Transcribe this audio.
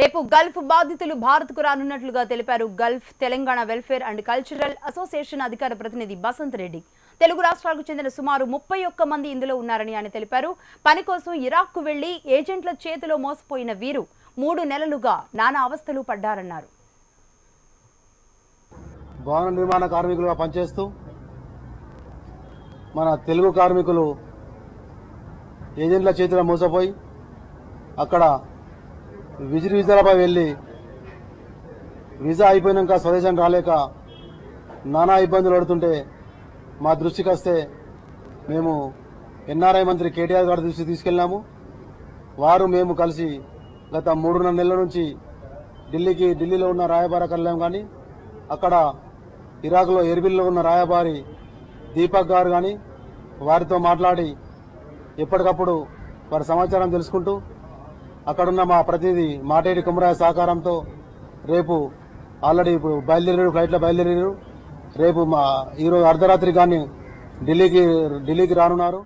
రేపు గల్ఫ్ బాధితులు భారత్కు రానున్నట్లుగా తెలిపారు Gulf Telangana welfare and cultural association అధికార ప్రతినిధి బసంత్ రెడ్డి. తెలుగు రాష్ట్రాలకు చెందిన సుమారు 31 మంది ఇందులో ఉన్నారని ఆయన తెలిపారు. పని కోసం ఇరాక్కు వెళ్లి ఏజెంట్ల చేతిలో మోసపోయిన వీరు 3 నెలలుగా నానా అవస్థలు పడ్డారన్నారు. భవన నిర్మాణ కార్మికులుగా పనిచేస్తూ మన తెలుగు కార్మికులు ఏజెంట్ల చేతిలో మోసపోయి అక్కడ విజాలపై వెళ్ళి వీసా అయిపోయినాక స్వదేశం రాలేక నానా ఇబ్బందులు పడుతుంటే మా దృష్టికి వస్తే మేము ఎన్ఆర్ఐ మంత్రి కేటీఆర్ గారి దృష్టికి తీసుకెళ్ళాము. వారు మేము కలిసి గత 3.5 నెలల నుంచి ఢిల్లీలో ఉన్న రాయబార కళ్యాణం కానీ అక్కడ ఇరాక్లో ఎర్బిల్లో ఉన్న రాయబారి దీపక్ గారు కానీ వారితో మాట్లాడి ఎప్పటికప్పుడు వారి సమాచారం తెలుసుకుంటూ అక్కడున్న మా ప్రతినిధి మాటేటి కుమరాయ సహకారంతో రేపు ఆల్రెడీ ఇప్పుడు ఫ్లైట్లో బయలుదేరారు. రేపు ఈరోజు అర్ధరాత్రి కానీ ఢిల్లీకి రానున్నారు.